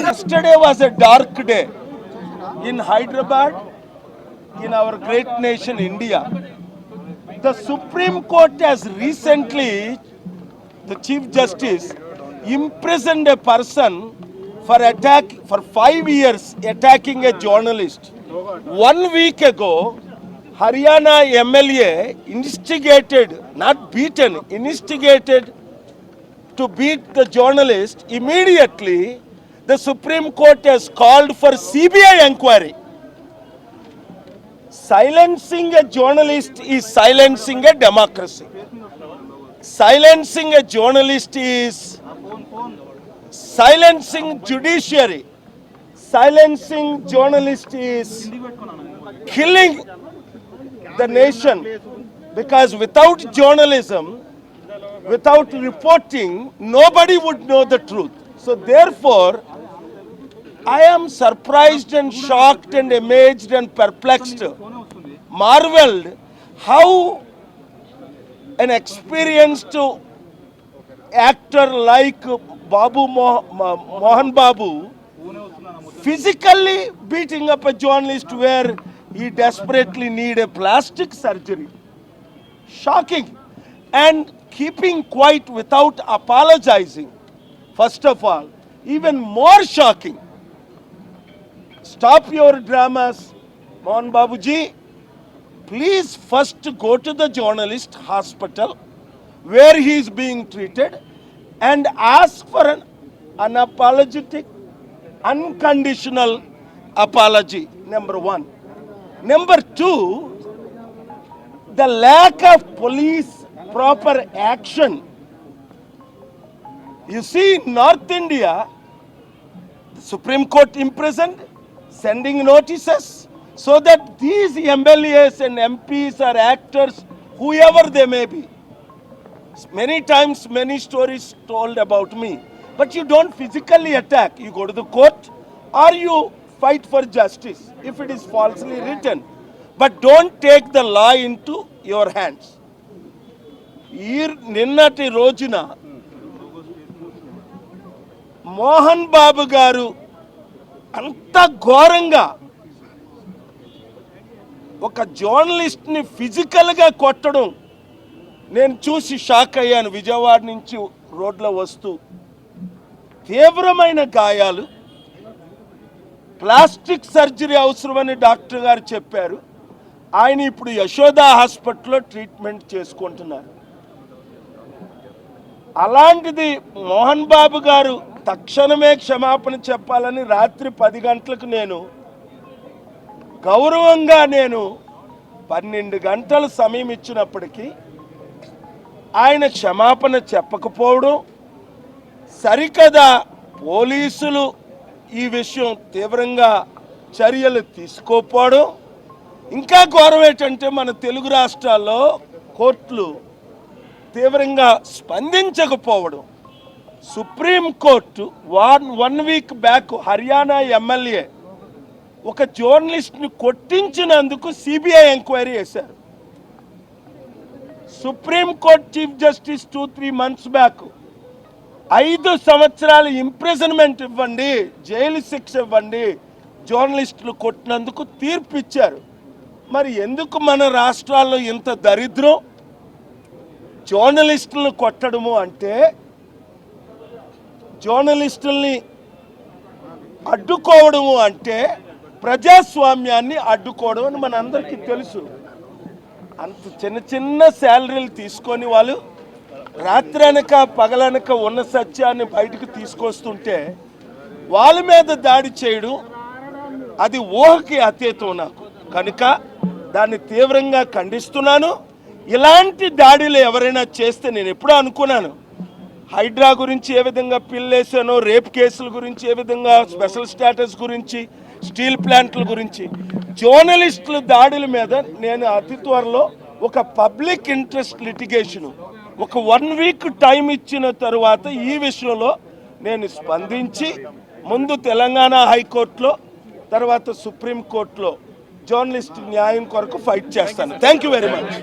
Yesterday was a dark day in Hyderabad, in our great nation India. The Supreme Court has recently, the Chief Justice, imprisoned a person for 5 years attacking a journalist. 1 week ago, Haryana MLA instigated, not beaten, instigated to beat the journalist. Immediately, the Supreme Court has called for CBI inquiry. Silencing a journalist is silencing a democracy. Silencing a journalist is silencing judiciary. Silencing journalist is killing the nation, because without journalism, without reporting, nobody would know the truth. So therefore, I am surprised and shocked and amazed and perplexed, marveled how an experienced actor like Mohan Babu physically beating up a journalist where he desperately need a plastic surgery. Shocking. And keeping quiet without apologizing. First of all, even more shocking. Stop your dramas, Mohan Babuji. Please first go to the journalist hospital where he is being treated and ask for an unapologetic, unconditional apology. Number one. Number two, the lack of police proper action. You see, in North India, the Supreme Court imprisoned, sending notices, so that these MLAs and MPs or actors, whoever they may be, many times, many stories told about me, but you don't physically attack. You go to the court or you fight for justice if it is falsely written. But don't take the law into your hands. నిన్నటి రోజున మోహన్ బాబు గారు అంత ఘోరంగా ఒక జర్నలిస్ట్ని ఫిజికల్గా కొట్టడం నేను చూసి షాక్ అయ్యాను. విజయవాడ నుంచి రోడ్లో వస్తూ తీవ్రమైన గాయాలు, ప్లాస్టిక్ సర్జరీ అవసరమని డాక్టర్ గారు చెప్పారు. ఆయన ఇప్పుడు యశోద హాస్పిటల్లో ట్రీట్మెంట్ చేసుకుంటున్నారు. అలాంటిది మోహన్ బాబు గారు తక్షణమే క్షమాపణ చెప్పాలని రాత్రి 10 గంటలకు నేను గౌరవంగా 12 గంటలు సమయం ఇచ్చినప్పటికీ ఆయన క్షమాపణ చెప్పకపోవడం సరికదా. పోలీసులు ఈ విషయం తీవ్రంగా చర్యలు తీసుకోకపోవడం, ఇంకా ఘోరం ఏంటంటే మన తెలుగు రాష్ట్రాల్లో కోర్టులు తీవ్రంగా స్పందించకపోవడం. Supreme court 1 week back Haryana MLA ఒక జర్నలిస్ట్ని కొట్టించినందుకు సిబిఐ ఎంక్వైరీ చేశారు. Supreme court chief justice 2-3 months back 5 సంవత్సరాలు ఇంప్రిజన్మెంట్ ఇవ్వండి, జైలు శిక్ష ఇవ్వండి జర్నలిస్టులు కొట్టినందుకు తీర్పు ఇచ్చారు. మరి ఎందుకు మన రాష్ట్రాల్లో ఇంత దరిద్రం? జర్నలిస్టులను కొట్టడము అంటే జర్నలిస్టుల్ని అడ్డుకోవడము అంటే ప్రజాస్వామ్యాన్ని అడ్డుకోవడం అని మనందరికీ తెలుసు. అంత చిన్న చిన్న శాలరీలు తీసుకొని వాళ్ళు రాత్రనక పగలనక ఉన్న సత్యాన్ని బయటకు తీసుకొస్తుంటే వాళ్ళ మీద దాడి చేయడం అది ఊహకి అతీతం నాకు. కనుక దాన్ని తీవ్రంగా ఖండిస్తున్నాను. ఇలాంటి దాడులు ఎవరైనా చేస్తే, నేను ఎప్పుడూ అనుకున్నాను హైడ్రా గురించి ఏ విధంగా పిల్లేసానో, రేప్ కేసుల గురించి ఏ విధంగా, స్పెషల్ స్టేటస్ గురించి, స్టీల్ ప్లాంట్ల గురించి, జర్నలిస్టుల దాడుల మీద నేను అతి త్వరలో ఒక పబ్లిక్ ఇంట్రెస్ట్ లిటిగేషను ఒక 1 వీక్ టైం ఇచ్చిన తరువాత ఈ విషయంలో నేను స్పందించి ముందు తెలంగాణ హైకోర్టులో తర్వాత సుప్రీంకోర్టులో జర్నలిస్ట్ న్యాయం కొరకు ఫైట్ చేస్తాను. Thank you very much.